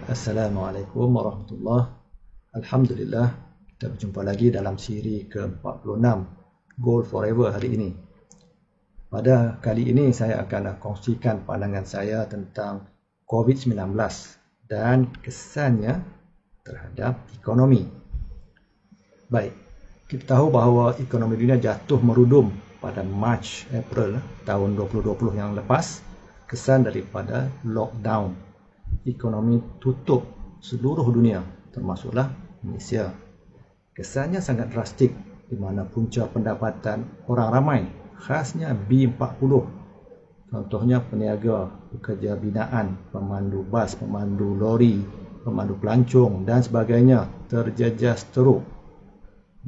Assalamualaikum warahmatullahi. Alhamdulillah, kita berjumpa lagi dalam siri ke-46 Goal Forever hari ini. Pada kali ini saya akan kongsikan pandangan saya tentang COVID-19 dan kesannya terhadap ekonomi. Baik, kita tahu bahawa ekonomi dunia jatuh merudum pada Mac-April tahun 2020 yang lepas, kesan daripada lockdown. Ekonomi tutup seluruh dunia, termasuklah Malaysia. Kesannya sangat drastik, di mana punca pendapatan orang ramai, khasnya B40. Contohnya peniaga, pekerja binaan, pemandu bas, pemandu lori, pemandu pelancong dan sebagainya terjejas teruk.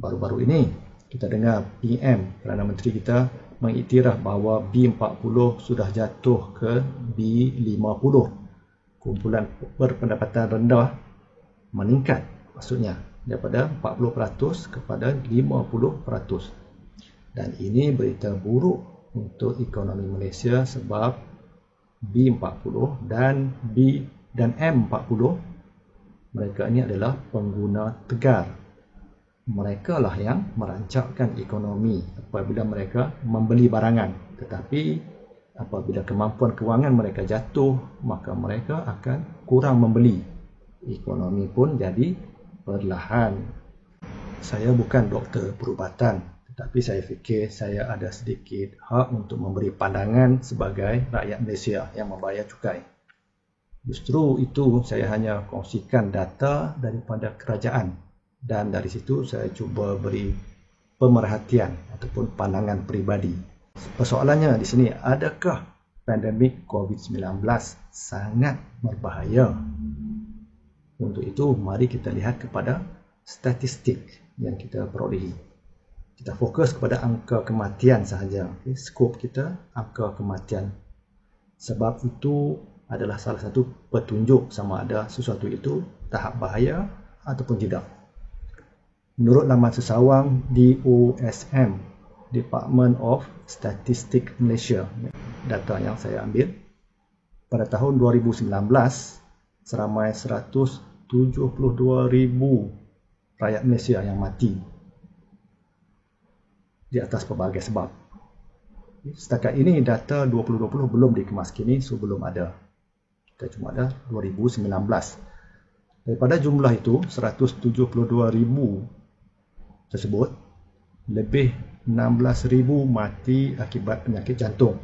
Baru-baru ini kita dengar PM, Perdana Menteri kita, mengiktiraf bahawa B40 sudah jatuh ke B50. Kumpulan berpendapatan rendah meningkat, maksudnya daripada 40% kepada 50%. Dan ini berita buruk untuk ekonomi Malaysia sebab B40 dan B dan M40 mereka ini adalah pengguna tegar. Mereka lah yang merancangkan ekonomi apabila mereka membeli barangan, tetapi apabila kemampuan kewangan mereka jatuh, maka mereka akan kurang membeli. Ekonomi pun jadi perlahan. Saya bukan doktor perubatan, tetapi saya fikir saya ada sedikit hak untuk memberi pandangan sebagai rakyat Malaysia yang membayar cukai. Justru itu saya hanya kongsikan data daripada kerajaan, dan dari situ saya cuba beri pemerhatian ataupun pandangan peribadi. Persoalannya di sini, adakah pandemik COVID-19 sangat berbahaya? Untuk itu, mari kita lihat kepada statistik yang kita perolehi. Kita fokus kepada angka kematian sahaja. Skop kita, angka kematian. Sebab itu adalah salah satu petunjuk sama ada sesuatu itu tahap bahaya ataupun tidak. Menurut laman sesawang DOSM, Department of Statistics Malaysia, data yang saya ambil, pada tahun 2019 seramai 172,000 rakyat Malaysia yang mati di atas pelbagai sebab. Setakat ini data 2020 belum dikemas kini, so belum ada. Kita cuma ada 2019. Daripada jumlah itu 172,000 tersebut, lebih 16,000 mati akibat penyakit jantung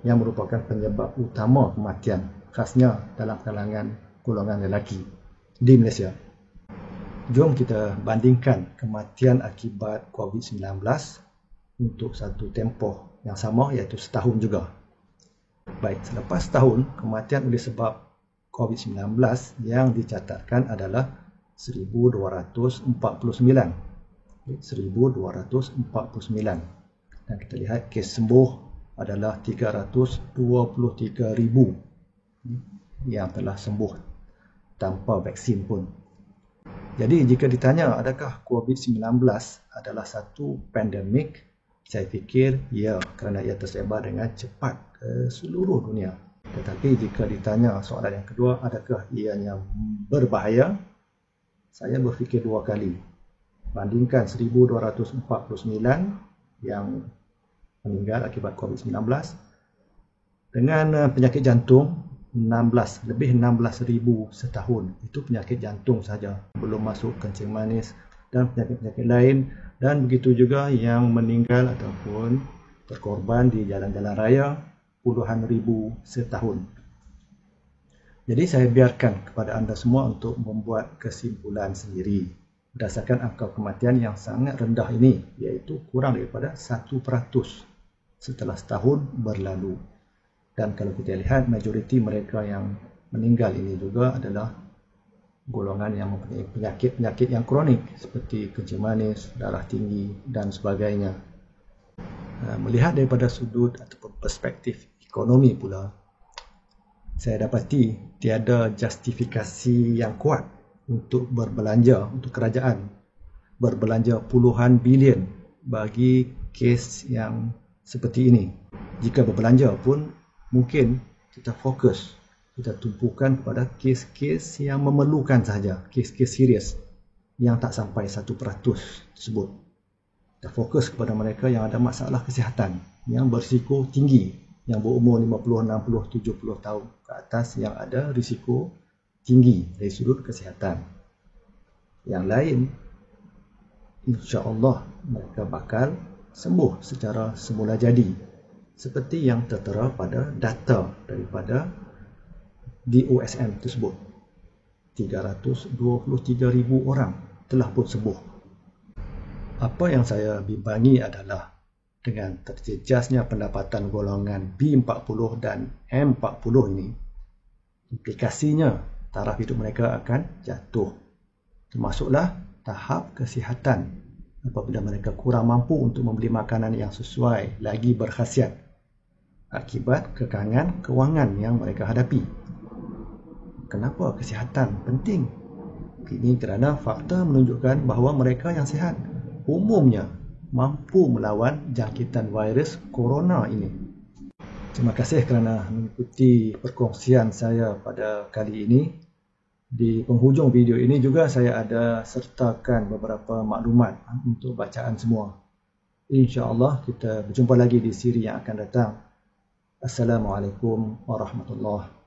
yang merupakan penyebab utama kematian, khasnya dalam kalangan golongan lelaki di Malaysia. Jom kita bandingkan kematian akibat COVID-19 untuk satu tempoh yang sama, iaitu setahun juga. Baik, selepas setahun, kematian oleh sebab COVID-19 yang dicatatkan adalah 1,249. 1,249. Dan kita lihat kes sembuh adalah 323,000 yang telah sembuh tanpa vaksin pun. Jadi jika ditanya adakah COVID-19 adalah satu pandemik, saya fikir ya, kerana ia tersebar dengan cepat ke seluruh dunia. Tetapi jika ditanya soalan yang kedua, adakah ianya berbahaya, saya berfikir dua kali. Bandingkan 1,249 yang meninggal akibat COVID-19 dengan penyakit jantung lebih 16,000 setahun. Itu penyakit jantung saja, belum masuk kencing manis dan penyakit-penyakit lain, dan begitu juga yang meninggal ataupun terkorban di jalan-jalan raya, puluhan ribu setahun. Jadi saya biarkan kepada anda semua untuk membuat kesimpulan sendiri berdasarkan angka kematian yang sangat rendah ini, iaitu kurang daripada 1% setelah setahun berlalu. Dan kalau kita lihat, majoriti mereka yang meninggal ini juga adalah golongan yang mempunyai penyakit-penyakit yang kronik seperti kencing manis, darah tinggi dan sebagainya. Melihat daripada sudut ataupun perspektif ekonomi pula, saya dapati tiada justifikasi yang kuat untuk berbelanja, untuk kerajaan berbelanja puluhan bilion bagi kes yang seperti ini. Jika berbelanja pun mungkin kita fokus kita tumpukan kepada kes-kes yang memerlukan sahaja, kes-kes serius yang tak sampai 1% tersebut. Kita fokus kepada mereka yang ada masalah kesihatan, yang berisiko tinggi, yang berumur 50, 60, 70 tahun ke atas yang ada risiko tinggi dari sudut kesihatan. Yang lain, insya-Allah mereka bakal sembuh secara semula jadi, seperti yang tertera pada data daripada DOSM tersebut. 323,000 orang telah pun sembuh. Apa yang saya bimbangi adalah dengan terjejasnya pendapatan golongan B40 dan M40 ini, implikasinya taraf hidup mereka akan jatuh. Termasuklah tahap kesihatan apabila mereka kurang mampu untuk membeli makanan yang sesuai lagi berkhasiat akibat kekangan kewangan yang mereka hadapi. Kenapa kesihatan penting? Ini kerana fakta menunjukkan bahawa mereka yang sihat umumnya mampu melawan jangkitan virus corona ini. Terima kasih kerana mengikuti perkongsian saya pada kali ini. Di penghujung video ini juga saya ada sertakan beberapa maklumat untuk bacaan semua. InsyaAllah kita berjumpa lagi di siri yang akan datang. Assalamualaikum warahmatullahi wabarakatuh.